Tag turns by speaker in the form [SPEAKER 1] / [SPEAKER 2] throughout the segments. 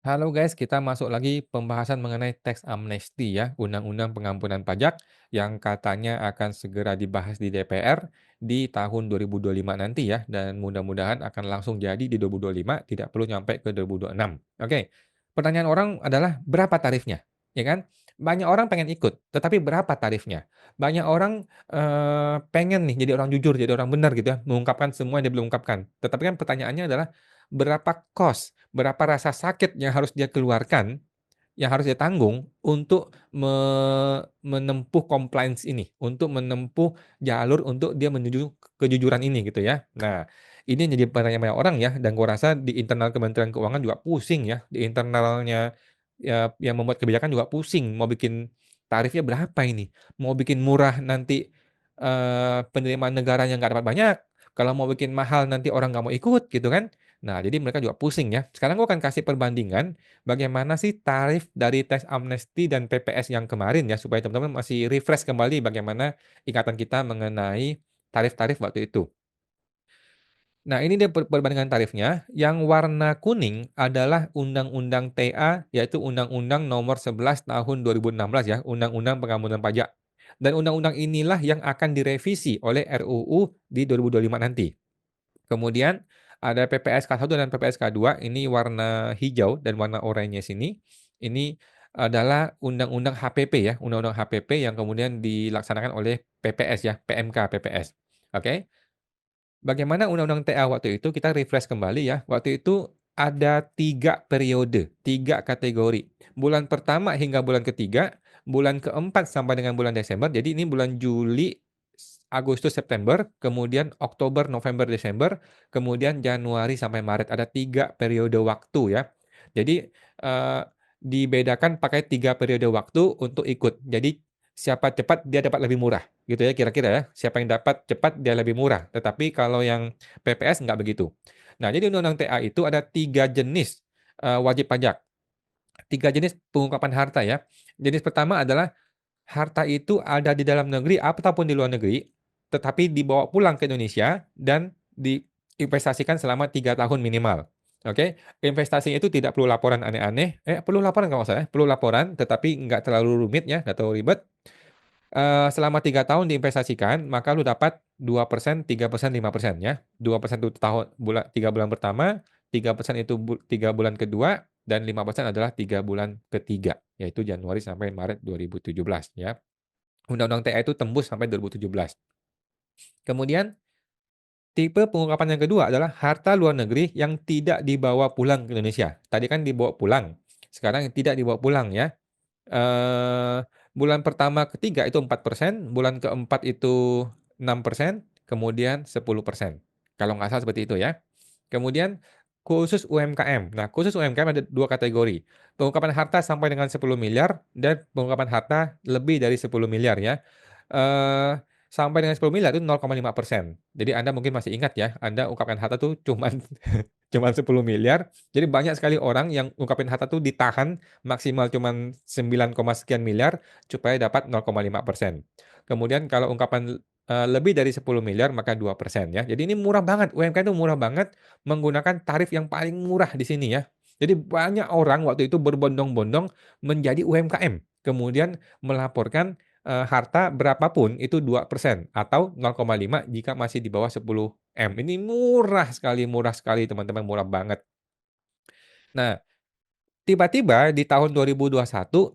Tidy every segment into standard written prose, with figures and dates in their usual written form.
[SPEAKER 1] Halo guys, kita masuk lagi pembahasan mengenai teks amnesti ya, Undang-Undang Pengampunan Pajak yang katanya akan segera dibahas di DPR di tahun 2025 nanti ya, dan mudah-mudahan akan langsung jadi di 2025, tidak perlu nyampe ke 2026. Oke, pertanyaan orang adalah berapa tarifnya, ya kan? Banyak orang pengen ikut, tetapi berapa tarifnya? Banyak orang pengen nih jadi orang jujur, jadi orang benar gitu ya, mengungkapkan semua yang dia belum ungkapkan. Tetapi kan pertanyaannya adalah berapa cost, berapa rasa sakit yang harus dia keluarkan, yang harus dia tanggung untuk menempuh compliance ini, untuk menempuh jalur untuk dia menuju kejujuran ini gitu ya. Nah, ini yang jadi pertanyaan banyak orang ya, dan gua rasa di internal Kementerian Keuangan juga pusing ya, di internalnya ya yang membuat kebijakan juga pusing, mau bikin tarifnya berapa ini, mau bikin murah nanti, penerimaan negaranya nggak dapat banyak, kalau mau bikin mahal nanti orang nggak mau ikut gitu kan. Nah, jadi mereka juga pusing ya. Sekarang gua akan kasih perbandingan bagaimana sih tarif dari teks amnesti dan PPS yang kemarin ya, supaya teman-teman masih refresh kembali bagaimana ingatan kita mengenai tarif-tarif waktu itu. Nah, ini dia perbandingan tarifnya. Yang warna kuning adalah Undang-Undang TA, yaitu Undang-Undang Nomor 11 Tahun 2016 ya, Undang-Undang Pengampunan Pajak. Dan undang-undang inilah yang akan direvisi oleh RUU di 2025 nanti. Kemudian ada PPS K1 dan PPS K2, ini warna hijau dan warna oranye sini. Ini adalah undang-undang HPP ya, undang-undang HPP yang kemudian dilaksanakan oleh PPS ya, PMK PPS. Oke. Bagaimana undang-undang TA waktu itu, kita refresh kembali ya. Waktu itu ada 3 periode, 3 kategori. Bulan pertama hingga bulan ketiga, bulan keempat sampai dengan bulan Desember. Jadi ini bulan Juli, Agustus, September, kemudian Oktober, November, Desember, kemudian Januari sampai Maret. Ada 3 periode waktu ya. Jadi, dibedakan pakai 3 periode waktu untuk ikut. Jadi siapa cepat dia dapat lebih murah, gitu ya kira-kira ya. Siapa yang dapat cepat dia lebih murah, tetapi kalau yang PPS nggak begitu. Nah, jadi Undang-Undang TA itu ada 3 jenis, wajib pajak, 3 jenis pengungkapan harta ya. Jenis pertama adalah harta itu ada di dalam negeri ataupun di luar negeri, tetapi dibawa pulang ke Indonesia dan diinvestasikan selama 3 tahun minimal. Oke, investasinya itu tidak perlu laporan aneh-aneh, perlu laporan kalau nggak salah ya, perlu laporan tetapi nggak terlalu rumit ya, nggak terlalu ribet. Selama 3 tahun diinvestasikan, maka lu dapat 2%, 3%, 5% ya. 2% itu 3 bulan pertama, 3% itu 3 bulan kedua, dan 5% adalah 3 bulan ketiga, yaitu Januari sampai Maret 2017 ya. Undang-undang TA itu tembus sampai 2017. Kemudian tipe pengungkapan yang kedua adalah harta luar negeri yang tidak dibawa pulang ke Indonesia. Tadi kan dibawa pulang, sekarang tidak dibawa pulang ya. Eee, Bulan pertama, ketiga itu 4%, bulan keempat itu 6%, kemudian 10%. Kalau nggak salah seperti itu ya. Kemudian khusus UMKM. Nah, khusus UMKM ada 2 kategori, pengungkapan harta sampai dengan 10 miliar dan pengungkapan harta lebih dari 10 miliar ya. Sampai dengan 10 miliar itu 0,5%. Jadi Anda mungkin masih ingat ya, Anda ungkapkan harta tuh cuman cuman 10 miliar. Jadi banyak sekali orang yang ungkapin harta tuh ditahan maksimal cuman 9, sekian miliar supaya dapat 0,5%. Kemudian kalau ungkapan, lebih dari 10 miliar maka 2% ya. Jadi ini murah banget, UMKM itu murah banget menggunakan tarif yang paling murah di sini ya. Jadi banyak orang waktu itu berbondong-bondong menjadi UMKM, kemudian melaporkan, harta berapapun itu 2% atau 0,5 jika masih di bawah 10 M. Ini murah sekali teman-teman, murah banget. Nah, tiba-tiba di tahun 2021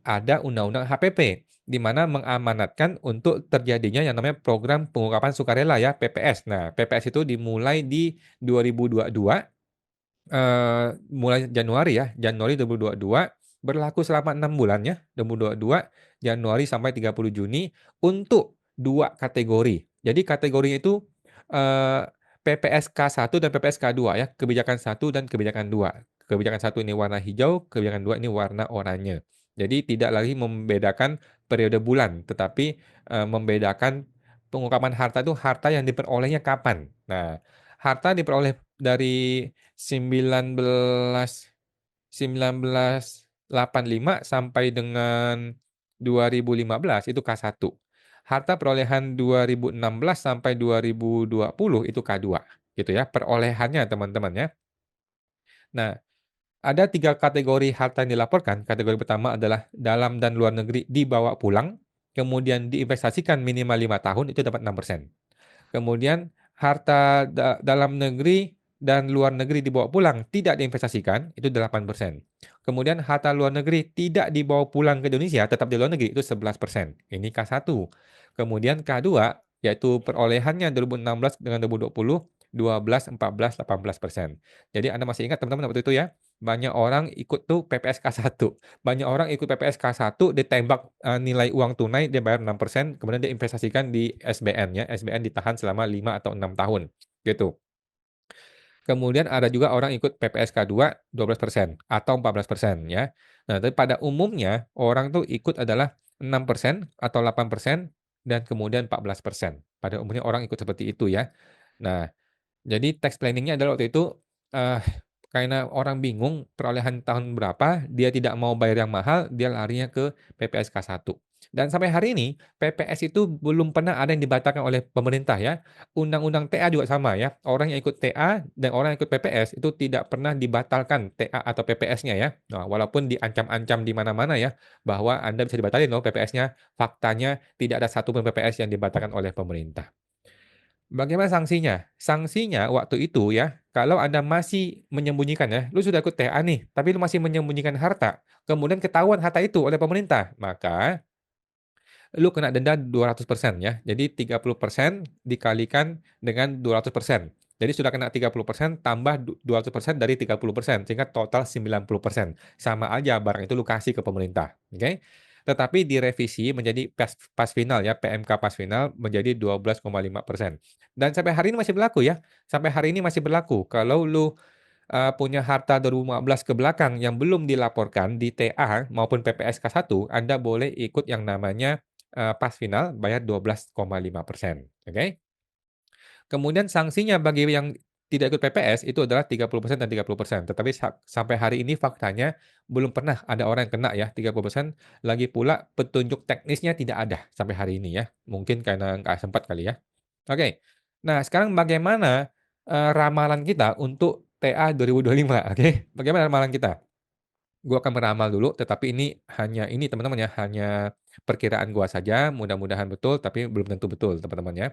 [SPEAKER 1] ada Undang-Undang HPP, di mana mengamanatkan untuk terjadinya yang namanya program pengungkapan sukarela ya, PPS. Nah, PPS itu dimulai di 2022, mulai Januari ya, Januari 2022, berlaku selama 6 bulan ya, 2022, Januari sampai 30 Juni untuk 2 kategori. Jadi kategorinya itu, eee, PPS K1 dan PPS K2 ya, kebijakan 1 dan kebijakan 2. Kebijakan 1 ini warna hijau, kebijakan 2 ini warna oranye. Jadi tidak lagi membedakan periode bulan, tetapi, membedakan pengungkapan harta itu harta yang diperolehnya kapan. Nah, harta diperoleh dari 1985 sampai dengan 2015 itu K1. Harta perolehan 2016 sampai 2020 itu K2, gitu ya, perolehannya teman-teman ya. Nah, Ada 3 kategori harta yang dilaporkan. Kategori pertama adalah dalam dan luar negeri dibawa pulang, kemudian diinvestasikan minimal 5 tahun, itu dapat 6%. Kemudian harta dalam negeri dan luar negeri dibawa pulang, tidak diinvestasikan, itu 8%. Kemudian harta luar negeri tidak dibawa pulang ke Indonesia, tetap di luar negeri, itu 11%. Ini K1. Kemudian K2, yaitu perolehannya 2016 dengan 2020, 12, 14, 18%. Jadi Anda masih ingat teman-teman waktu itu ya, banyak orang ikut tuh PPS K1. Banyak orang ikut PPS K1, ditembak nilai uang tunai, dia bayar 6%, kemudian dia investasikan di SBN ya. SBN ditahan selama 5 atau 6 tahun, gitu. Kemudian ada juga orang ikut PPS K2 12% atau 14% ya. Nah, tapi pada umumnya orang tuh ikut adalah 6% atau 8% dan kemudian 14%. Pada umumnya orang ikut seperti itu ya. Nah, jadi tax planning-nya adalah waktu itu, eee, karena orang bingung perolehan tahun berapa, dia tidak mau bayar yang mahal, dia larinya ke PPS K1. Dan sampai hari ini, PPS itu belum pernah ada yang dibatalkan oleh pemerintah ya. Undang-undang TA juga sama ya, orang yang ikut TA dan orang yang ikut PPS itu tidak pernah dibatalkan TA atau PPS-nya ya. Nah, walaupun diancam-ancam di mana-mana ya, bahwa Anda bisa dibatalin loh PPS-nya, faktanya tidak ada satu pun PPS yang dibatalkan oleh pemerintah. Bagaimana sanksinya? Sanksinya waktu itu ya, kalau Anda masih menyembunyikan ya, lu sudah ikut TA nih, tapi lu masih menyembunyikan harta, kemudian ketahuan harta itu oleh pemerintah, maka lu kena denda 200% ya. Jadi 30% dikalikan dengan 200%. Jadi sudah kena 30% tambah 200% dari 30%, sehingga total 90%. Sama aja barang itu lu kasih ke pemerintah, oke. Tetapi direvisi menjadi pas final ya, PMK pas final menjadi 12,5%. Dan sampai hari ini masih berlaku ya, sampai hari ini masih berlaku. Kalau lu punya harta 2015 ke belakang yang belum dilaporkan di TA maupun PPS K1, Anda boleh ikut yang namanya, pas final bayar 12,5%, oke. Kemudian sanksinya bagi yang tidak ikut PPS itu adalah 30% dan 30%, tetapi sampai hari ini faktanya belum pernah ada orang yang kena ya 30%, lagi pula petunjuk teknisnya tidak ada sampai hari ini ya, mungkin karena nggak sempat kali ya. Oke, nah sekarang bagaimana, ramalan kita untuk TA 2025, oke? Bagaimana ramalan kita? Gua akan meramal dulu, tetapi ini teman-teman ya, hanya perkiraan gua saja, mudah-mudahan betul, tapi belum tentu betul teman-teman ya.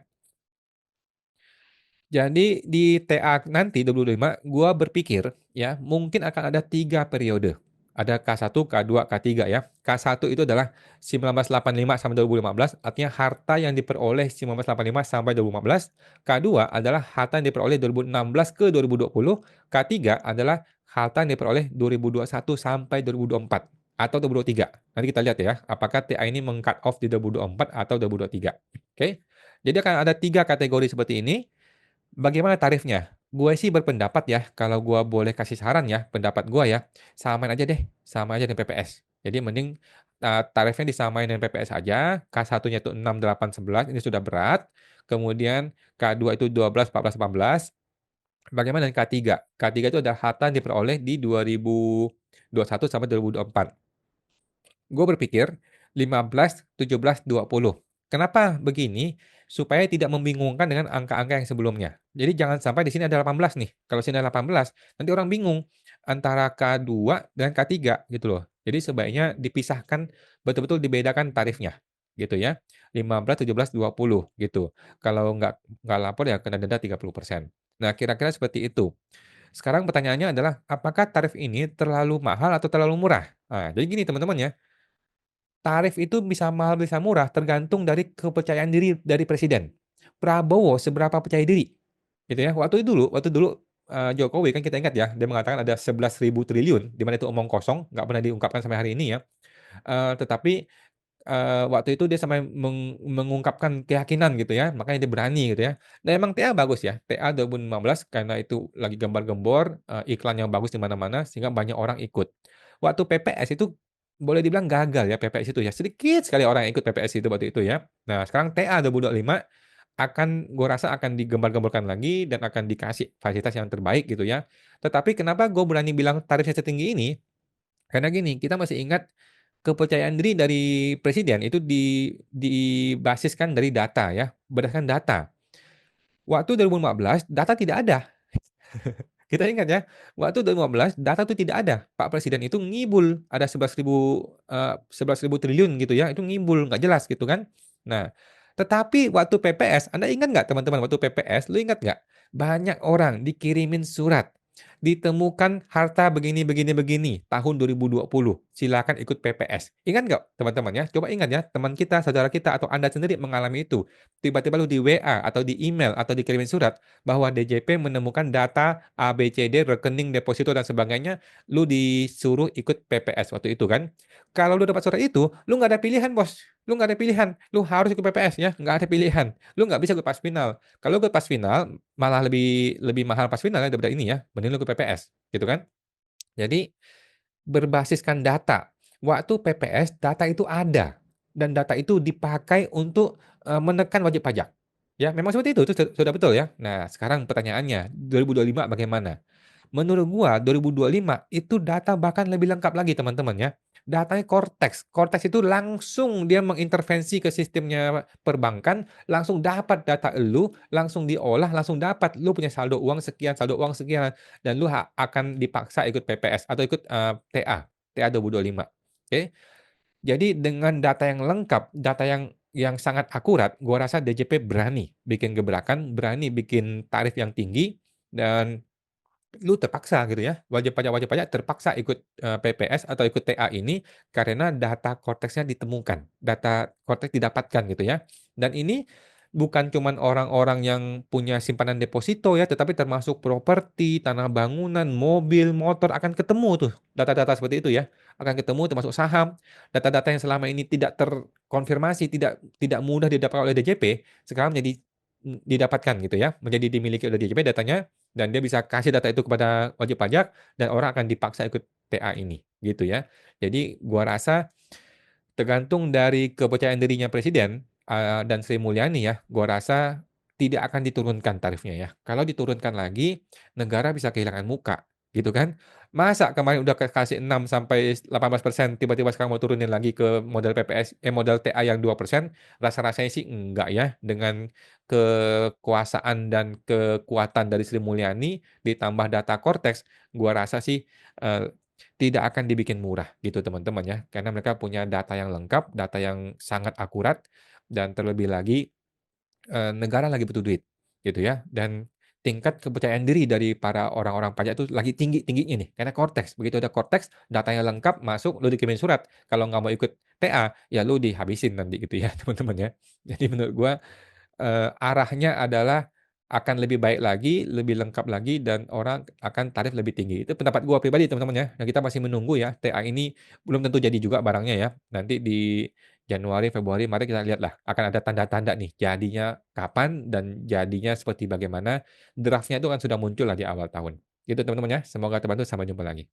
[SPEAKER 1] Jadi di TA nanti 2025, gua berpikir ya, mungkin akan ada 3 periode. Ada K1, K2, K3 ya. K1 itu adalah 1985 sampai 2015, artinya harta yang diperoleh 1985 sampai 2015. K2 adalah harta yang diperoleh 2016 ke 2020. K3 adalah harta yang diperoleh 2021 sampai 2024 atau 2023. Nanti kita lihat ya, apakah TA ini meng-cut off di 2024 atau 2023. Oke. Jadi akan ada 3 kategori seperti ini. Bagaimana tarifnya? Gue sih berpendapat ya, kalau gue boleh kasih saran ya, pendapat gue ya, samain aja deh, sama aja dengan PPS. Jadi mending tarifnya disamain dengan PPS aja, K1-nya itu 6, 8, 11, ini sudah berat. Kemudian K2 itu 12, 14, 18. Bagaimana dengan K3? K3 itu ada harta yang diperoleh di 2021 sampai 2024. Gue berpikir 15, 17, 20. Kenapa begini? Supaya tidak membingungkan dengan angka-angka yang sebelumnya. Jadi jangan sampai di sini ada 18 nih. Kalau sini ada 18, nanti orang bingung antara K2 dan K3 gitu loh. Jadi sebaiknya dipisahkan, betul-betul dibedakan tarifnya gitu ya. 15, 17, 20 gitu. Kalau nggak lapor ya kena denda 30%. Nah, kira-kira seperti itu. Sekarang pertanyaannya adalah apakah tarif ini terlalu mahal atau terlalu murah? Nah, jadi gini teman-teman ya. Tarif itu bisa mahal bisa murah tergantung dari kepercayaan diri dari presiden. Prabowo seberapa percaya diri, gitu ya. Waktu dulu, Jokowi kan kita ingat ya, dia mengatakan ada 11.000 triliun, di mana itu omong kosong, nggak pernah diungkapkan sampai hari ini ya. Tetapi, waktu itu dia sampai mengungkapkan keyakinan gitu ya, makanya dia berani gitu ya. Dan emang TA bagus ya, TA 2015 karena itu lagi gembar-gembor, iklan yang bagus di mana-mana sehingga banyak orang ikut. Waktu PPS itu boleh dibilang gagal ya PPS itu ya, sedikit sekali orang yang ikut PPS itu waktu itu ya. Nah sekarang TA 2025 gue rasa akan digembar-gemborkan lagi dan akan dikasih fasilitas yang terbaik gitu ya. Tetapi kenapa gue berani bilang tarifnya setinggi ini, karena gini, kita masih ingat kepercayaan diri dari presiden itu dibasiskan dari data ya, berdasarkan data. Waktu 2015 data tidak ada. Kita ingat ya, waktu 2015 data itu tidak ada. Pak Presiden itu ngibul, ada 11.000 triliun gitu ya, itu ngibul, nggak jelas gitu kan. Nah, tetapi waktu PPS, Anda ingat nggak teman-teman waktu PPS, lu ingat nggak? Banyak orang dikirimin surat, ditemukan harta begini begini begini, tahun 2020, silakan ikut PPS. Ingat nggak teman-teman ya? Coba ingat ya, teman kita, saudara kita, atau Anda sendiri mengalami itu. Tiba-tiba lu di WA atau di email atau dikirimin surat, bahwa DJP menemukan data ABCD, rekening, deposito, dan sebagainya, lu disuruh ikut PPS waktu itu kan. Kalau lu dapat surat itu, lu nggak ada pilihan bos. Lu nggak ada pilihan. Lu harus ikut PPS ya, nggak ada pilihan. Lu nggak bisa ikut pas final. Kalau ikut pas final, malah lebih lebih mahal pas final ya daripada ini ya. Mending lu ikut PPS, gitu kan. Jadi, berbasiskan data. Waktu PPS, data itu ada. Dan data itu dipakai untuk menekan wajib pajak. Ya, memang seperti itu sudah betul ya. Nah, sekarang pertanyaannya, 2025 bagaimana? Menurut gua 2025 itu data bahkan lebih lengkap lagi teman-teman ya. Datanya Cortex. Cortex itu langsung dia mengintervensi ke sistemnya perbankan, langsung dapat data elu, langsung diolah, langsung dapat lu punya saldo uang sekian, dan lu akan dipaksa ikut PPS atau ikut TA 2025. Oke. Jadi dengan data yang lengkap, data yang sangat akurat, gua rasa DJP berani bikin gebrakan, berani bikin tarif yang tinggi, dan lu terpaksa gitu ya, wajib pajak terpaksa ikut, PPS atau ikut TA ini karena data Cortex-nya ditemukan, data Cortex didapatkan gitu ya. Dan ini bukan cuman orang-orang yang punya simpanan deposito ya, tetapi termasuk properti, tanah bangunan, mobil, motor, akan ketemu tuh data-data seperti itu ya, akan ketemu termasuk saham, data-data yang selama ini tidak terkonfirmasi, tidak tidak mudah didapatkan oleh DJP, sekarang menjadi didapatkan gitu ya, menjadi dimiliki oleh DJP datanya, dan dia bisa kasih data itu kepada wajib pajak, dan orang akan dipaksa ikut TA ini, gitu ya. Jadi gua rasa tergantung dari kepercayaan dirinya presiden, dan Sri Mulyani ya, gua rasa tidak akan diturunkan tarifnya ya. Kalau diturunkan lagi, negara bisa kehilangan muka, gitu kan. Masa kemarin udah kasih 6 sampai 18%, tiba-tiba sekarang mau turunin lagi ke model model TA yang 2%, rasa-rasanya sih enggak ya, dengan kekuasaan dan kekuatan dari Sri Mulyani, ditambah data Cortex, gua rasa sih, eee tidak akan dibikin murah gitu teman-teman ya, karena mereka punya data yang lengkap, data yang sangat akurat, dan terlebih lagi, negara lagi butuh duit, gitu ya. Dan tingkat kepercayaan diri dari para orang-orang pajak itu lagi tinggi-tingginya nih, karena Cortex, begitu ada Cortex, datanya lengkap, masuk, lu dikirimin surat, kalau nggak mau ikut TA, ya lu dihabisin nanti gitu ya teman-teman ya. Jadi menurut gua arahnya adalah akan lebih baik lagi, lebih lengkap lagi, dan orang akan tarif lebih tinggi. Itu pendapat gua pribadi teman-teman ya, dan kita masih menunggu ya, TA ini belum tentu jadi juga barangnya ya. Nanti di Januari, Februari, mari kita lihatlah, akan ada tanda-tanda nih, jadinya kapan dan jadinya seperti bagaimana, draft-nya itu kan sudah muncul lah di awal tahun. Gitu teman-teman ya, semoga terbantu, sampai jumpa lagi.